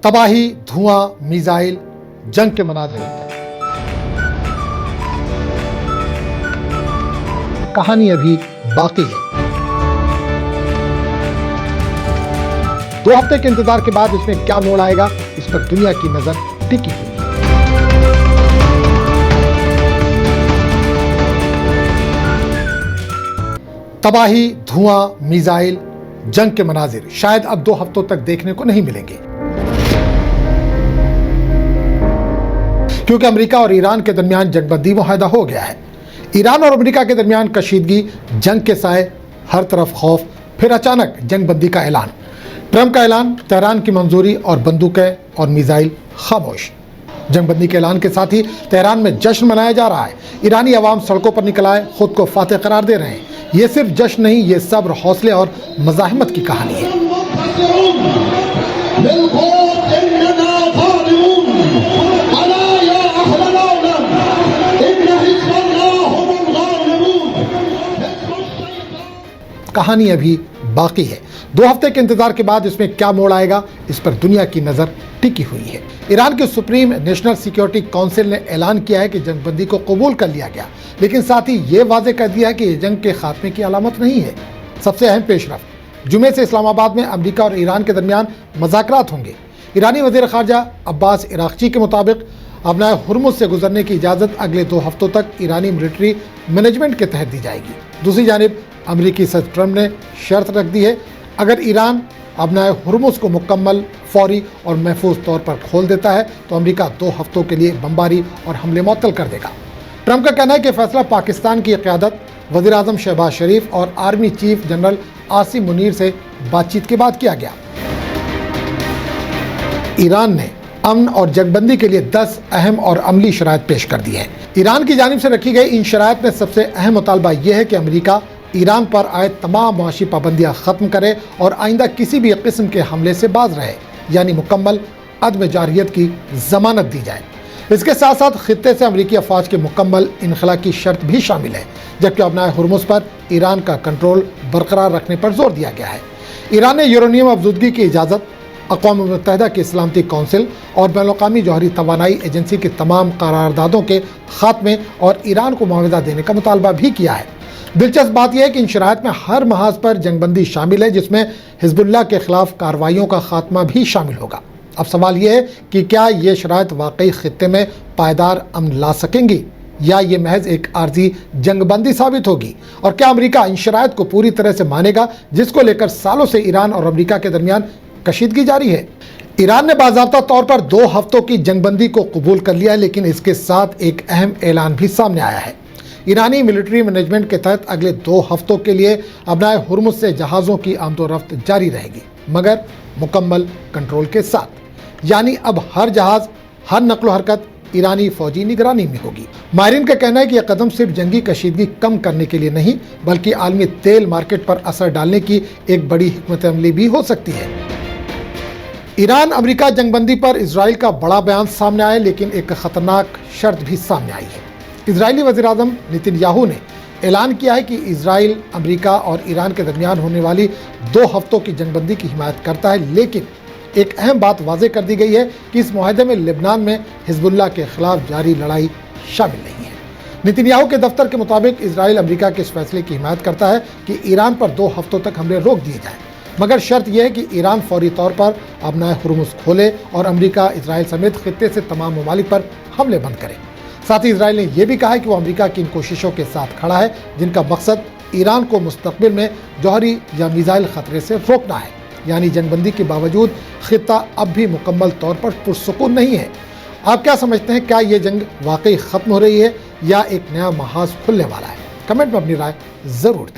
तबाही, धुआं, मिसाइल, जंग के मनाजिर। कहानी अभी बाकी है। 2 हफ्ते के इंतजार के बाद इसमें क्या मोड़ आएगा, इस पर दुनिया की नजर टिकी हुई है। तबाही, धुआं, मिसाइल, जंग के मनाजिर शायद अब 2 हफ्तों तक देखने को नहीं मिलेंगे, क्योंकि अमेरिका और ईरान के दरमियान जंगबंदी मुआहदा हो गया है। ईरान और अमेरिका के दरमियान कशीदगी, जंग के साए, हर तरफ खौफ, फिर अचानक जंगबंदी का ऐलान। ट्रंप का ऐलान, तेहरान की मंजूरी और बंदूकें और मिसाइल खामोश। जंगबंदी के ऐलान के साथ ही तेहरान में जश्न मनाया जा रहा है। ईरानी अवाम सड़कों पर निकल आए, खुद को फातेह करार दे रहे हैं। ये सिर्फ जश्न नहीं, ये सब्र, हौसले और मज़ाहिमत की कहानी है। कहानी अभी बाकी है। 2 हफ्ते के इंतजार के बाद इसमें क्या मोड़ आएगा, इस पर दुनिया की नजर टिकी हुई है। ईरान के सुप्रीम नेशनल सिक्योरिटी काउंसिल ने ऐलान किया है कि जंगबंदी को कबूल कर लिया गया, लेकिन साथ ही ये वाजे कर दिया है कि ये जंग के खात्मे की अलामत नहीं है। सबसे अहम पेशरफ्त, जुमे से इस्लामाबाद में अमेरिका और ईरान के दरमियान मुज़ाकरात होंगे। ईरानी वज़ीर ख़ारजा अब्बास इराक़ची के मुताबिक अपना हुर्मुज़ से गुजरने की इजाज़त अगले 2 हफ्तों तक ईरानी मिलिट्री मैनेजमेंट के तहत दी जाएगी। दूसरी जानिब अमेरिकी सदर ट्रंप ने शर्त रख दी है, अगर ईरान अपना हुर्मुज़ को मुकम्मल, फौरी और महफूज तौर पर खोल देता है तो अमेरिका 2 हफ्तों के लिए बमबारी और हमले मुअत्तल कर देगा। ट्रंप का कहना है कि फैसला पाकिस्तान की क़यादत, वज़ीर आज़म शहबाज शरीफ और army chief general Asim Munir से बातचीत के बाद किया गया। ईरान ने अमन और जंगबंदी के लिए 10 अहम और अमली शराइत पेश कर दी है। ईरान की जानिब से रखी गई इन शराइत में सबसे अहम मुतालबा यह है कि अमेरिका ईरान पर आए तमाम मुआशी पाबंदियाँ ख़त्म करे और आइंदा किसी भी किस्म के हमले से बाज रहे, यानी मुकम्मल अदम जारियत की ज़मानत दी जाए। इसके साथ साथ खित्ते से अमरीकी अफवाज के मुकम्मल इनखला की शर्त भी शामिल है, जबकि अपना हुर्मुज़ पर ईरान का कंट्रोल बरकरार रखने पर जोर दिया गया है। ईरान ने यूरेनियम अफजुदगी की इजाज़त, अक़वाम मुत्तहिदा की सलामती कौंसिल और बैनुल-अक़वामी जौहरी तवानाई एजेंसी की तमाम करारदादों के खात्मे और ईरान को मुआवजा देने का मुतालबा भी किया है। दिलचस्प बात यह है कि इन शराइत में हर महाज पर जंगबंदी शामिल है, जिसमें हिज़्बुल्लाह के खिलाफ कार्रवाइयों का खात्मा भी शामिल होगा। अब सवाल यह है कि क्या ये शराइत वाकई खित्ते में पायदार अमन ला सकेंगी या ये महज एक आर्जी जंगबंदी साबित होगी, और क्या अमेरिका इन शराइत को पूरी तरह से मानेगा, जिसको लेकर सालों से ईरान और अमेरिका के दरमियान कशीदगी जारी है। ईरान ने बाज़ाब्ता तौर पर 2 हफ्तों की जंगबंदी को कबूल कर लिया है, लेकिन इसके साथ एक अहम ऐलान भी सामने आया है। ईरानी मिलिट्री मैनेजमेंट के तहत अगले 2 हफ्तों के लिए अपना हुर्मुज़ से जहाज़ों की आमदोरफ्त जारी रहेगी, मगर मुकम्मल कंट्रोल के साथ। यानी अब हर जहाज़, हर नकलो हरकत ईरानी फौजी निगरानी में होगी। माहिरीन का कहना है कि यह कदम सिर्फ जंगी कशीदगी कम करने के लिए नहीं, बल्कि आलमी तेल मार्केट पर असर डालने की एक बड़ी हिकमत अमली भी हो सकती है। ईरान अमेरिका जंगबंदी पर इजराइल का बड़ा बयान सामने आया, लेकिन एक ख़तरनाक शर्त भी सामने आई है। इजरायली वज़ीर आज़म नेतन्याहू ने ऐलान किया है कि इजराइल अमेरिका और ईरान के दरमियान होने वाली 2 हफ्तों की जंगबंदी की हिमायत करता है, लेकिन एक अहम बात वाज़ेह कर दी गई है कि इस मुआहदे में लेबनान में हिज़्बुल्लाह के खिलाफ जारी लड़ाई शामिल नहीं है। नेतन्याहू के दफ्तर के मुताबिक इजराइल अमेरिका के इस फैसले की हिमायत करता है कि ईरान पर 2 हफ्तों तक हमले रोक दिए जाएँ, मगर शर्त यह है कि ईरान फौरी तौर पर अपना हुर्मुज़ खोले और अमेरिका इजराइल समेत खित्ते से तमाम ममालिक पर हमले बंद करे। साथ ही इजराइल ने यह भी कहा है कि वो अमेरिका की इन कोशिशों के साथ खड़ा है, जिनका मकसद ईरान को मुस्तकबिल में जौहरी या मिसाइल खतरे से रोकना है। यानी जंगबंदी के बावजूद खित्ता अब भी मुकम्मल तौर पर पुरसुकून नहीं है। आप क्या समझते हैं, क्या ये जंग वाकई ख़त्म हो रही है या एक नया महाज खुलने वाला है? कमेंट में अपनी राय ज़रूर दें।